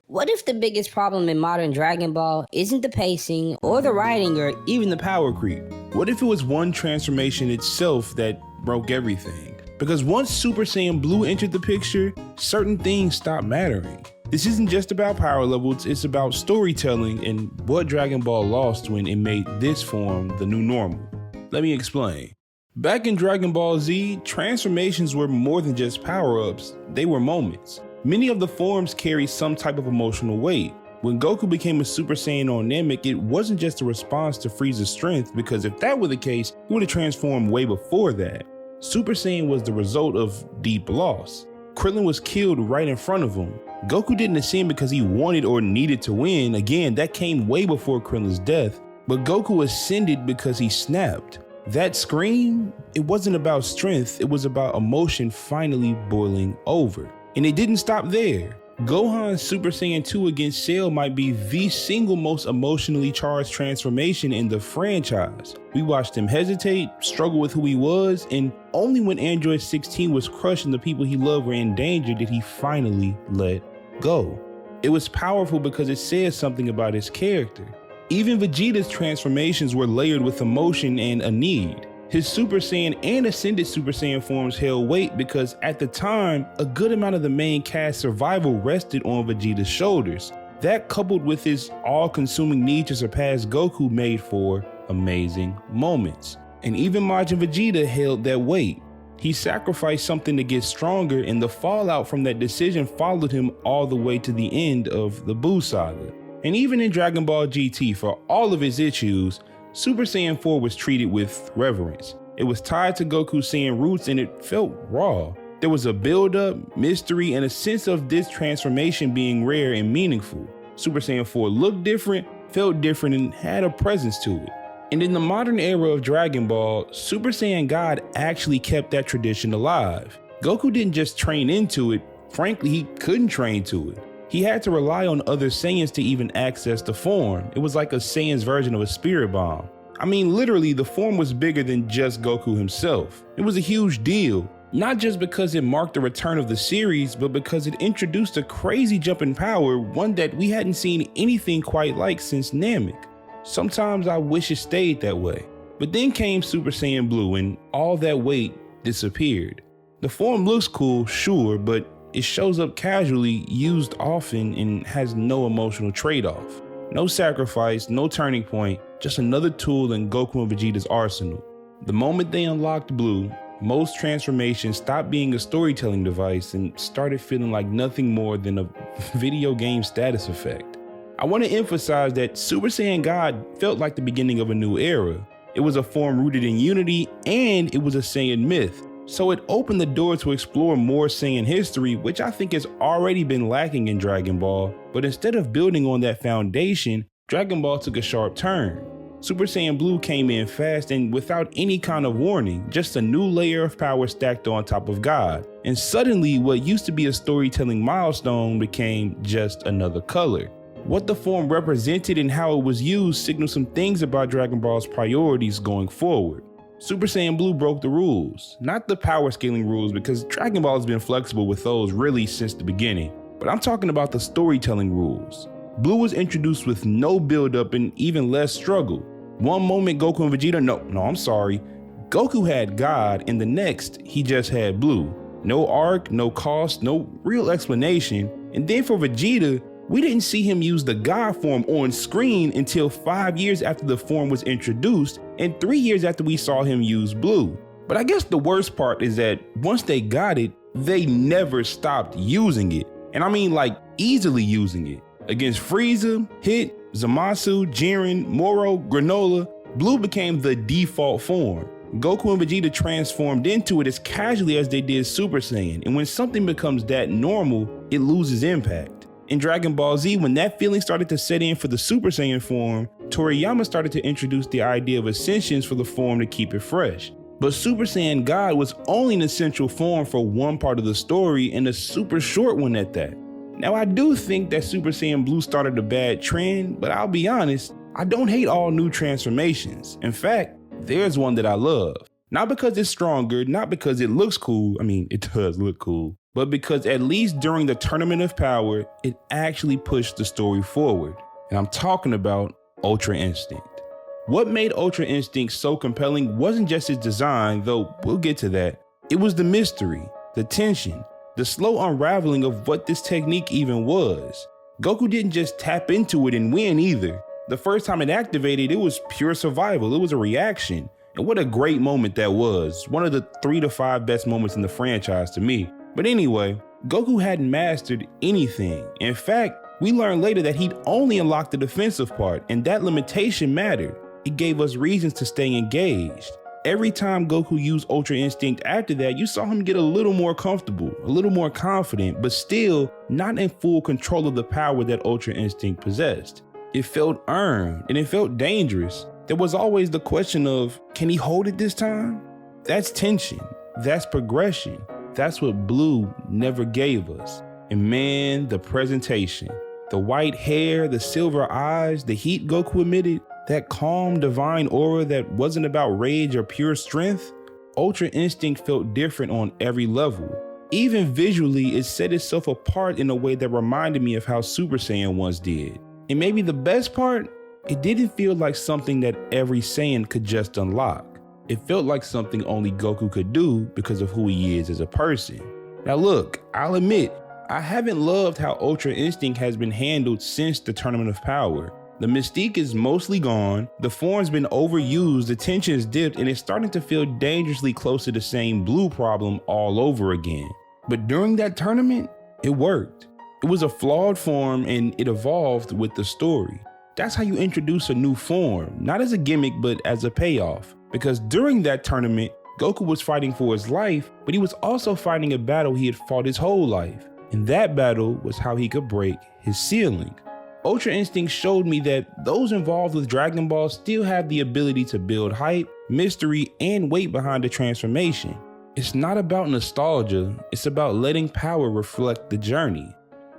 What if the biggest problem in modern Dragon Ball isn't the pacing or the writing or even the power creep? What if it was one transformation itself that broke everything? Because once Super Saiyan Blue entered the picture, certain things stopped mattering. This isn't just about power levels, it's about storytelling and what Dragon Ball lost when it made this form the new normal. Let me explain. Back in Dragon Ball Z, transformations were more than just power-ups, they were moments. Many of the forms carry some type of emotional weight. When Goku became a Super Saiyan on Namek, it wasn't just a response to Frieza's strength, because if that were the case, he would have transformed way before that. Super Saiyan was the result of deep loss. Krillin was killed right in front of him. Goku didn't ascend because he wanted or needed to win. Again, that came way before Krillin's death. But Goku ascended because he snapped. That scream, it wasn't about strength, it was about emotion finally boiling over. And it didn't stop there. Gohan's Super Saiyan 2 against Cell might be the single most emotionally charged transformation in the franchise. We watched him hesitate, struggle with who he was, and only when Android 16 was crushed and the people he loved were in danger did he finally let go. It was powerful because it said something about his character. Even Vegeta's transformations were layered with emotion and a need. His Super Saiyan and Ascended Super Saiyan forms held weight because at the time, a good amount of the main cast survival rested on Vegeta's shoulders. That, coupled with his all-consuming need to surpass Goku, made for amazing moments. And even Majin Vegeta held that weight. He sacrificed something to get stronger, and the fallout from that decision followed him all the way to the end of the Buu saga. And even in Dragon Ball GT, for all of its issues, Super Saiyan 4 was treated with reverence. It was tied to Goku's Saiyan roots and it felt raw. There was a build-up, mystery, and a sense of this transformation being rare and meaningful. Super Saiyan 4 looked different, felt different, and had a presence to it. And in the modern era of Dragon Ball, Super Saiyan God actually kept that tradition alive. Goku didn't just train into it, frankly he couldn't train to it. He had to rely on other Saiyans to even access the form. It was like a Saiyan's version of a spirit bomb. I mean, literally, the form was bigger than just Goku himself. It was a huge deal, not just because it marked the return of the series, but because it introduced a crazy jump in power, one that we hadn't seen anything quite like since Namek. Sometimes I wish it stayed that way. But then came Super Saiyan Blue and all that weight disappeared. The form looks cool, sure, but it shows up casually, used often, and has no emotional trade-off. No sacrifice, no turning point, just another tool in Goku and Vegeta's arsenal. The moment they unlocked Blue, most transformations stopped being a storytelling device and started feeling like nothing more than a video game status effect. I want to emphasize that Super Saiyan God felt like the beginning of a new era. It was a form rooted in unity, and it was a Saiyan myth. So it opened the door to explore more Saiyan history, which I think has already been lacking in Dragon Ball. But instead of building on that foundation, Dragon Ball took a sharp turn. Super Saiyan Blue came in fast and without any kind of warning, just a new layer of power stacked on top of God. And suddenly what used to be a storytelling milestone became just another color. What the form represented and how it was used signaled some things about Dragon Ball's priorities going forward. Super Saiyan Blue broke the rules, not the power scaling rules, because Dragon Ball has been flexible with those really since the beginning, but I'm talking about the storytelling rules. Blue was introduced with no build-up and even less struggle. One moment Goku and Vegeta, I'm sorry, Goku had God, and the next he just had Blue. No arc, no cost, no real explanation. And then for Vegeta, we didn't see him use the God form on screen until 5 years after the form was introduced and 3 years after we saw him use Blue. But I guess the worst part is that once they got it, they never stopped using it. And I mean like easily using it. Against Frieza, Hit, Zamasu, Jiren, Moro, Granola, Blue became the default form. Goku and Vegeta transformed into it as casually as they did Super Saiyan, and when something becomes that normal, it loses impact. In Dragon Ball Z, when that feeling started to set in for the Super Saiyan form, Toriyama started to introduce the idea of ascensions for the form to keep it fresh. But Super Saiyan God was only an essential form for one part of the story, and a super short one at that. Now I do think that Super Saiyan Blue started a bad trend, but I'll be honest, I don't hate all new transformations. In fact, there's one that I love. Not because it's stronger, not because it looks cool, I mean it does look cool, but because at least during the Tournament of Power, it actually pushed the story forward. And I'm talking about Ultra Instinct. What made Ultra Instinct so compelling wasn't just its design, though we'll get to that. It was the mystery, the tension, the slow unraveling of what this technique even was. Goku didn't just tap into it and win either. The first time it activated, it was pure survival. It was a reaction. And what a great moment that was. One of the 3 to 5 best moments in the franchise to me. But anyway, Goku hadn't mastered anything. In fact, we learned later that he'd only unlocked the defensive part, and that limitation mattered. It gave us reasons to stay engaged. Every time Goku used Ultra Instinct after that, you saw him get a little more comfortable, a little more confident, but still not in full control of the power that Ultra Instinct possessed. It felt earned and it felt dangerous. There was always the question of, can he hold it this time? That's tension, that's progression. That's what Blue never gave us. And man, the presentation, the white hair, the silver eyes, the heat Goku emitted, that calm, divine aura that wasn't about rage or pure strength, Ultra Instinct felt different on every level. Even visually, it set itself apart in a way that reminded me of how Super Saiyan once did. And maybe the best part, it didn't feel like something that every Saiyan could just unlock. It felt like something only Goku could do because of who he is as a person. Now look, I'll admit, I haven't loved how Ultra Instinct has been handled since the Tournament of Power. The mystique is mostly gone, the form's been overused, the tension is dipped, and it's starting to feel dangerously close to the same Blue problem all over again. But during that tournament, it worked. It was a flawed form and it evolved with the story. That's how you introduce a new form, not as a gimmick, but as a payoff. Because during that tournament, Goku was fighting for his life, but he was also fighting a battle he had fought his whole life. And that battle was how he could break his ceiling. Ultra Instinct showed me that those involved with Dragon Ball still have the ability to build hype, mystery, and weight behind the transformation. It's not about nostalgia, it's about letting power reflect the journey.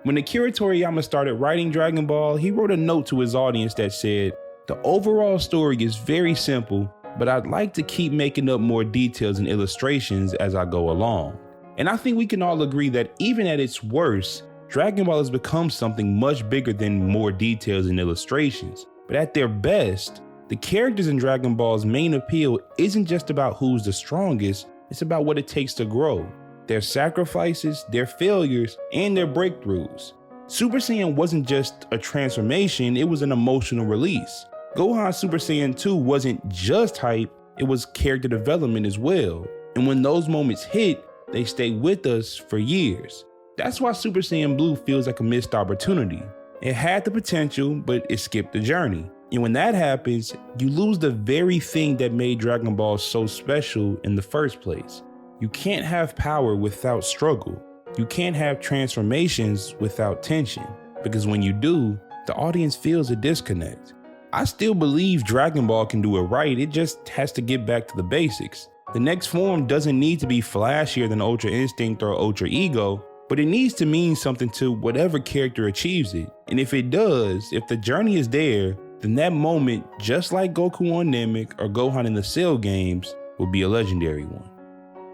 When Akira Toriyama started writing Dragon Ball, he wrote a note to his audience that said, "The overall story is very simple, but I'd like to keep making up more details and illustrations as I go along." And I think we can all agree that even at its worst, Dragon Ball has become something much bigger than more details and illustrations. But at their best, the characters in Dragon Ball's main appeal isn't just about who's the strongest, it's about what it takes to grow. Their sacrifices, their failures, and their breakthroughs. Super Saiyan wasn't just a transformation, it was an emotional release. Gohan Super Saiyan 2 wasn't just hype, it was character development as well. And when those moments hit, they stay with us for years. That's why Super Saiyan Blue feels like a missed opportunity. It had the potential, but it skipped the journey. And when that happens, you lose the very thing that made Dragon Ball so special in the first place. You can't have power without struggle. You can't have transformations without tension. Because when you do, the audience feels a disconnect. I still believe Dragon Ball can do it right, it just has to get back to the basics. The next form doesn't need to be flashier than Ultra Instinct or Ultra Ego, but it needs to mean something to whatever character achieves it. And if it does, if the journey is there, then that moment, just like Goku on Namek or Gohan in the Cell games, will be a legendary one.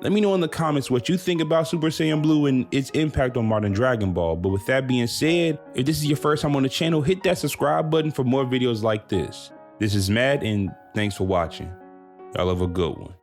Let me know in the comments what you think about Super Saiyan Blue and its impact on modern Dragon Ball. But with that being said, if this is your first time on the channel, hit that subscribe button for more videos like this. This is Matt, and thanks for watching. Y'all have a good one.